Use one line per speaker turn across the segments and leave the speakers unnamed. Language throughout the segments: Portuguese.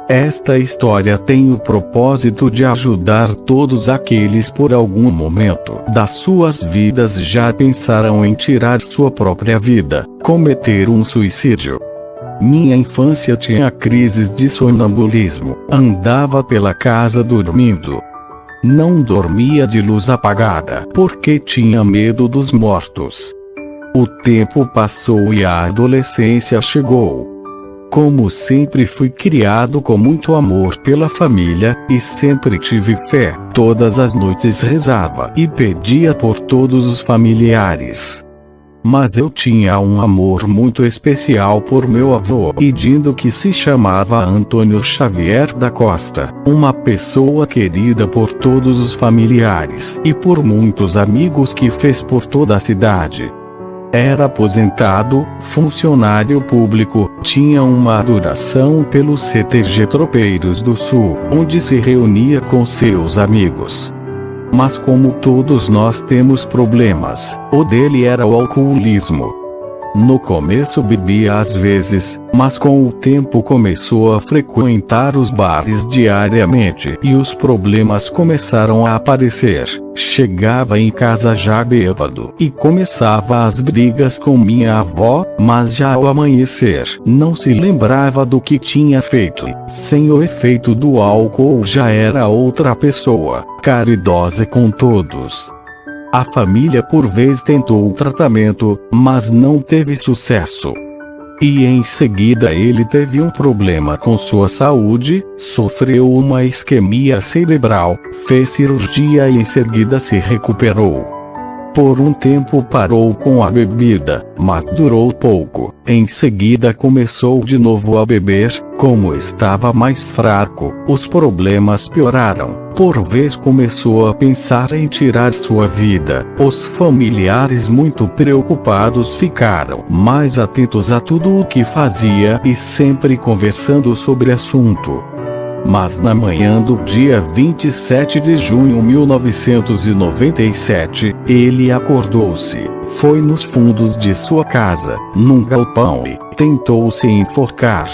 Esta história tem o propósito de ajudar todos aqueles por algum momento das suas vidas já pensaram em tirar sua própria vida, cometer um suicídio. Minha infância tinha crises de sonambulismo, andava pela casa dormindo. Não dormia de luz apagada porque tinha medo dos mortos. O tempo passou e a adolescência chegou. Como sempre fui criado com muito amor pela família, e sempre tive fé, todas as noites rezava e pedia por todos os familiares. Mas eu tinha um amor muito especial por meu avô, Idindo, que se chamava Antônio Xavier da Costa, uma pessoa querida por todos os familiares e por muitos amigos que fez por toda a cidade. Era aposentado, funcionário público, tinha uma adoração pelo CTG Tropeiros do Sul, onde se reunia com seus amigos. Mas como todos nós temos problemas, o dele era o alcoolismo. No começo bebia às vezes, mas com o tempo começou a frequentar os bares diariamente e os problemas começaram a aparecer. Chegava em casa já bêbado e começava as brigas com minha avó, mas já ao amanhecer não se lembrava do que tinha feito. Sem o efeito do álcool já era outra pessoa, caridosa com todos. A família por vez tentou o tratamento, mas não teve sucesso. E em seguida ele teve um problema com sua saúde, sofreu uma isquemia cerebral, fez cirurgia e em seguida se recuperou. Por um tempo parou com a bebida, mas durou pouco. Em seguida começou de novo a beber. Como estava mais fraco, os problemas pioraram. Por vez começou a pensar em tirar sua vida. Os familiares muito preocupados ficaram mais atentos a tudo o que fazia e sempre conversando sobre o assunto. Mas na manhã do dia 27 de junho de 1997, ele acordou-se, foi nos fundos de sua casa, num galpão e tentou se enforcar.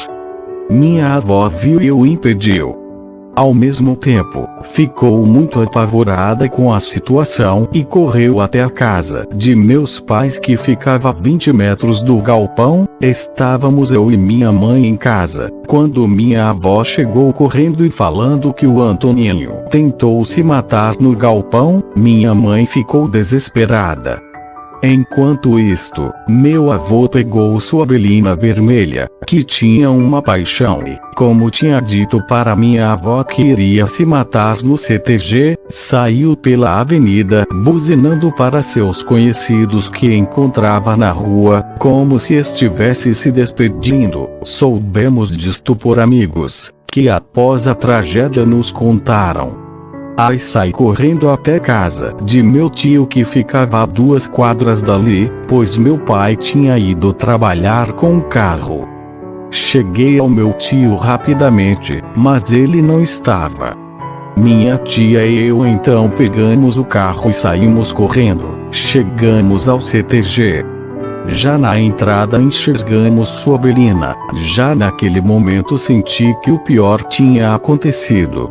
Minha avó viu e o impediu. Ao mesmo tempo, ficou muito apavorada com a situação e correu até a casa de meus pais, que ficava a 20 metros do galpão. Estávamos eu e minha mãe em casa, quando minha avó chegou correndo e falando que o Antoninho tentou se matar no galpão. Minha mãe ficou desesperada. Enquanto isto, meu avô pegou sua belina vermelha, que tinha uma paixão e, como tinha dito para minha avó que iria se matar no CTG, saiu pela avenida, buzinando para seus conhecidos que encontrava na rua, como se estivesse se despedindo. Soubemos disto por amigos, que após a tragédia nos contaram. Aí saí correndo até casa de meu tio, que ficava a 2 quadras dali, pois meu pai tinha ido trabalhar com o carro. Cheguei ao meu tio rapidamente, mas ele não estava. Minha tia e eu então pegamos o carro e saímos correndo. Chegamos ao CTG. Já na entrada enxergamos sua belina. Já naquele momento senti que o pior tinha acontecido.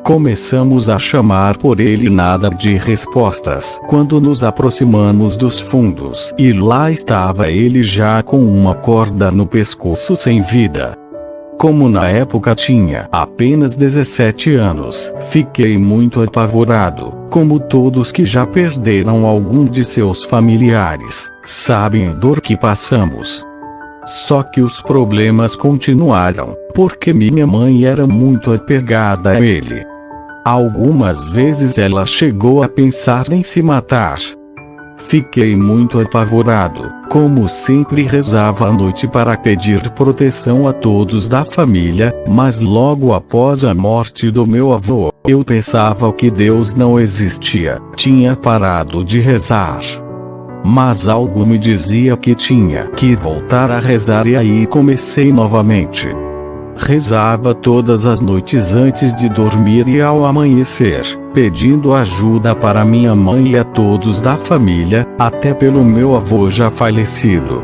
Começamos a chamar por ele, nada de respostas. Quando nos aproximamos dos fundos, e lá estava ele já com uma corda no pescoço, sem vida. Como na época tinha apenas 17 anos, fiquei muito apavorado. Como todos que já perderam algum de seus familiares, sabem a dor que passamos. Só que os problemas continuaram, porque minha mãe era muito apegada a ele. Algumas vezes ela chegou a pensar em se matar. Fiquei muito apavorado. Como sempre rezava à noite para pedir proteção a todos da família, mas logo após a morte do meu avô, eu pensava que Deus não existia, tinha parado de rezar. Mas algo me dizia que tinha que voltar a rezar, e aí comecei novamente. Rezava todas as noites antes de dormir e ao amanhecer, pedindo ajuda para minha mãe e a todos da família, até pelo meu avô já falecido.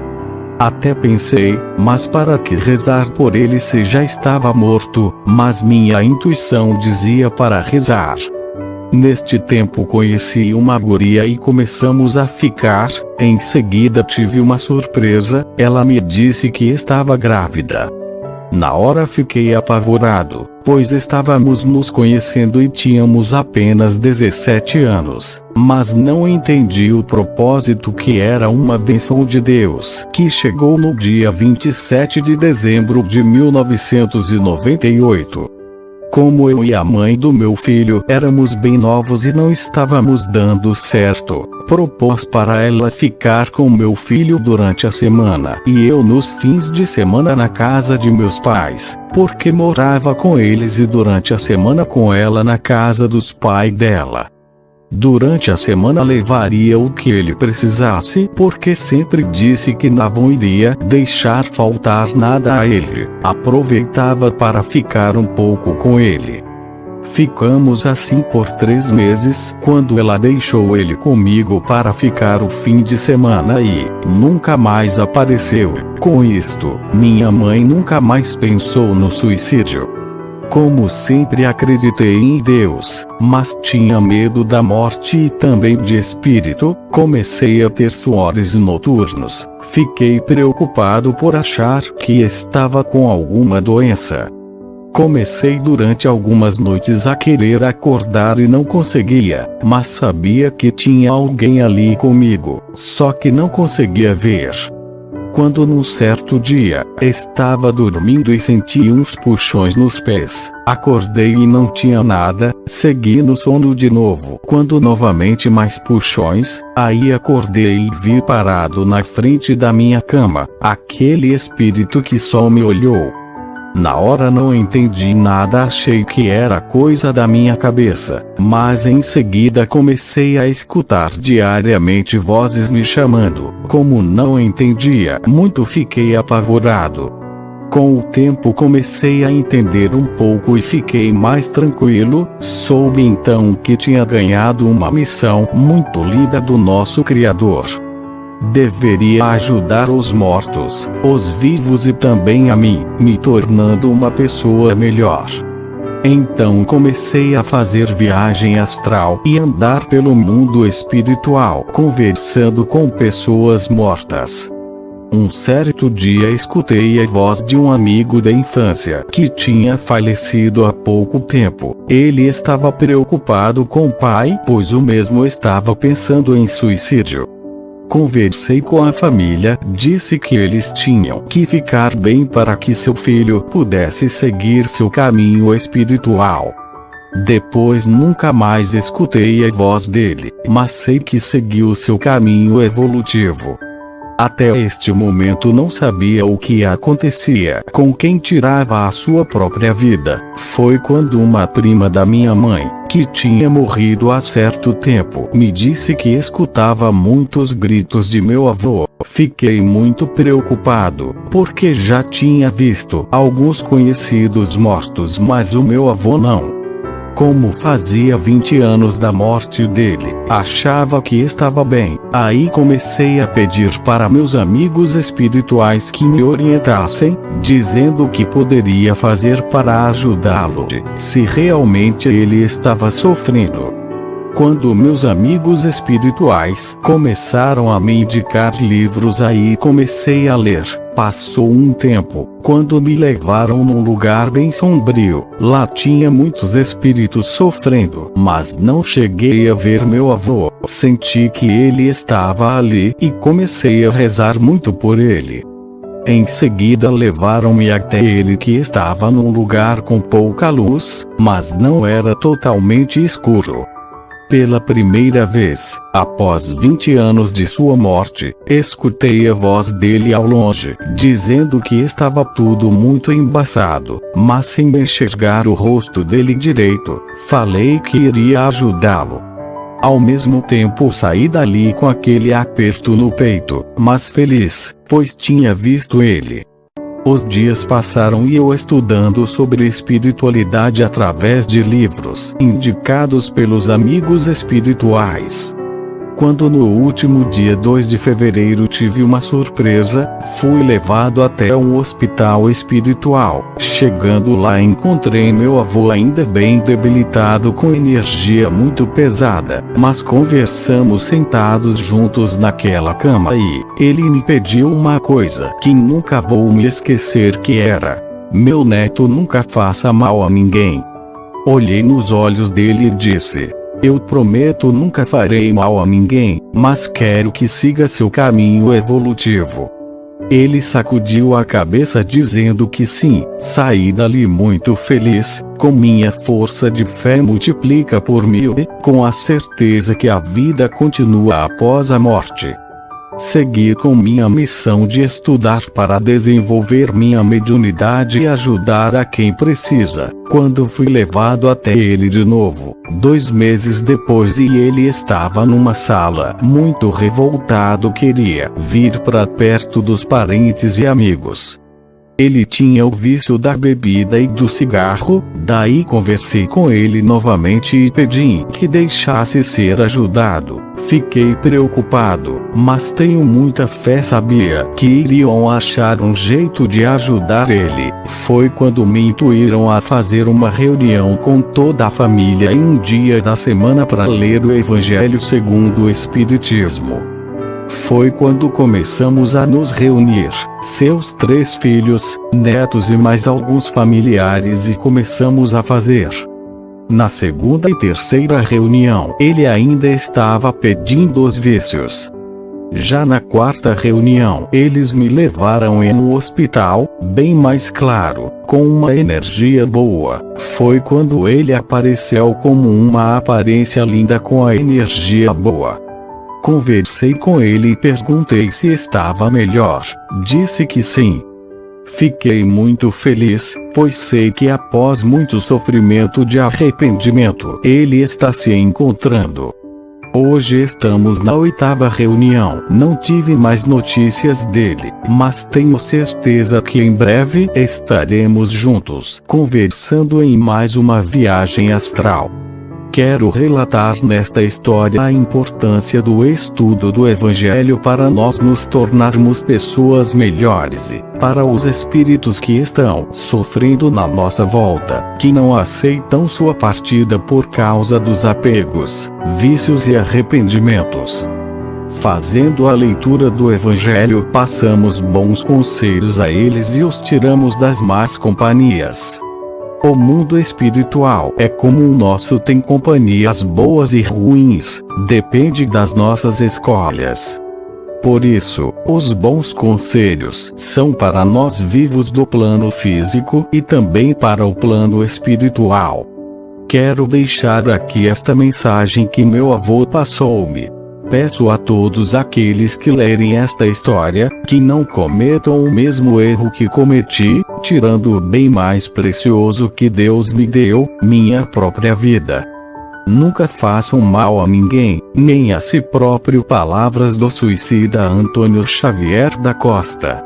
Até pensei, mas para que rezar por ele se já estava morto? Mas minha intuição dizia para rezar. Neste tempo conheci uma guria e começamos a ficar. Em seguida tive uma surpresa, ela me disse que estava grávida. Na hora fiquei apavorado, pois estávamos nos conhecendo e tínhamos apenas 17 anos, mas não entendi o propósito, que era uma bênção de Deus, que chegou no dia 27 de dezembro de 1998. Como eu e a mãe do meu filho éramos bem novos e não estávamos dando certo, propôs para ela ficar com meu filho durante a semana e eu nos fins de semana na casa de meus pais, porque morava com eles, e durante a semana com ela na casa dos pais dela. Durante a semana levaria o que ele precisasse, porque sempre disse que não iria deixar faltar nada a ele. Aproveitava para ficar um pouco com ele. Ficamos assim por 3 meses, quando ela deixou ele comigo para ficar o fim de semana e nunca mais apareceu. Com isto, minha mãe nunca mais pensou no suicídio. Como sempre acreditei em Deus, mas tinha medo da morte e também de espírito, comecei a ter suores noturnos. Fiquei preocupado por achar que estava com alguma doença. Comecei durante algumas noites a querer acordar e não conseguia, mas sabia que tinha alguém ali comigo, só que não conseguia ver. Quando num certo dia, estava dormindo e senti uns puxões nos pés. Acordei e não tinha nada, segui no sono de novo. Quando novamente mais puxões, aí acordei e vi parado na frente da minha cama, aquele espírito que só me olhou. Na hora não entendi nada, achei que era coisa da minha cabeça, mas em seguida comecei a escutar diariamente vozes me chamando. Como não entendia muito, fiquei apavorado. Com o tempo comecei a entender um pouco e fiquei mais tranquilo. Soube então que tinha ganhado uma missão muito linda do nosso Criador. Deveria ajudar os mortos, os vivos e também a mim, me tornando uma pessoa melhor. Então comecei a fazer viagem astral e andar pelo mundo espiritual, conversando com pessoas mortas. Um certo dia escutei a voz de um amigo da infância que tinha falecido há pouco tempo. Ele estava preocupado com o pai, pois o mesmo estava pensando em suicídio. Conversei com a família, disse que eles tinham que ficar bem para que seu filho pudesse seguir seu caminho espiritual. Depois nunca mais escutei a voz dele, mas sei que seguiu seu caminho evolutivo. Até este momento não sabia o que acontecia com quem tirava a sua própria vida. Foi quando uma prima da minha mãe, que tinha morrido há certo tempo, me disse que escutava muitos gritos de meu avô. Fiquei muito preocupado, porque já tinha visto alguns conhecidos mortos, mas o meu avô não. Como fazia 20 anos da morte dele, achava que estava bem. Aí comecei a pedir para meus amigos espirituais que me orientassem, dizendo o que poderia fazer para ajudá-lo, se realmente ele estava sofrendo. Quando meus amigos espirituais começaram a me indicar livros, aí comecei a ler. Passou um tempo, quando me levaram num lugar bem sombrio. Lá tinha muitos espíritos sofrendo, mas não cheguei a ver meu avô. Senti que ele estava ali e comecei a rezar muito por ele. Em seguida levaram-me até ele, que estava num lugar com pouca luz, mas não era totalmente escuro. Pela primeira vez, após 20 anos de sua morte, escutei a voz dele ao longe, dizendo que estava tudo muito embaçado, mas sem enxergar o rosto dele direito. Falei que iria ajudá-lo. Ao mesmo tempo saí dali com aquele aperto no peito, mas feliz, pois tinha visto ele. Os dias passaram e eu estudando sobre espiritualidade através de livros indicados pelos amigos espirituais. Quando no último dia 2 de fevereiro tive uma surpresa, fui levado até um hospital espiritual. Chegando lá encontrei meu avô ainda bem debilitado com energia muito pesada, mas conversamos sentados juntos naquela cama e ele me pediu uma coisa que nunca vou me esquecer, que era: meu neto, nunca faça mal a ninguém. Olhei nos olhos dele e disse: eu prometo, nunca farei mal a ninguém, mas quero que siga seu caminho evolutivo. Ele sacudiu a cabeça dizendo que sim. Saí dali muito feliz, com minha força de fé multiplica por 1000 e com a certeza que a vida continua após a morte. Segui com minha missão de estudar para desenvolver minha mediunidade e ajudar a quem precisa, quando fui levado até ele de novo, 2 meses depois, e ele estava numa sala, muito revoltado, queria vir para perto dos parentes e amigos. Ele tinha o vício da bebida e do cigarro, daí conversei com ele novamente e pedi que deixasse ser ajudado. Fiquei preocupado, mas tenho muita fé, sabia que iriam achar um jeito de ajudar ele. Foi quando me intuíram a fazer uma reunião com toda a família em um dia da semana para ler o Evangelho segundo o Espiritismo. Foi quando começamos a nos reunir, seus 3 filhos, netos e mais alguns familiares, e começamos a fazer. Na segunda e terceira reunião, ele ainda estava pedindo os vícios. Já na quarta reunião, eles me levaram em um hospital, bem mais claro, com uma energia boa. Foi quando ele apareceu como uma aparência linda com a energia boa. Conversei com ele e perguntei se estava melhor. Disse que sim. Fiquei muito feliz, pois sei que após muito sofrimento de arrependimento, ele está se encontrando. Hoje estamos na 8ª reunião. Não tive mais notícias dele, mas tenho certeza que em breve estaremos juntos, conversando em mais uma viagem astral. Quero relatar nesta história a importância do estudo do Evangelho para nós nos tornarmos pessoas melhores e para os espíritos que estão sofrendo na nossa volta, que não aceitam sua partida por causa dos apegos, vícios e arrependimentos. Fazendo a leitura do Evangelho, passamos bons conselhos a eles e os tiramos das más companhias. O mundo espiritual é como o nosso, tem companhias boas e ruins, depende das nossas escolhas. Por isso, os bons conselhos são para nós vivos do plano físico e também para o plano espiritual. Quero deixar aqui esta mensagem que meu avô passou-me. Peço a todos aqueles que lerem esta história, que não cometam o mesmo erro que cometi, tirando o bem mais precioso que Deus me deu, minha própria vida. Nunca façam mal a ninguém, nem a si próprio. Palavras do suicida Antônio Xavier da Costa.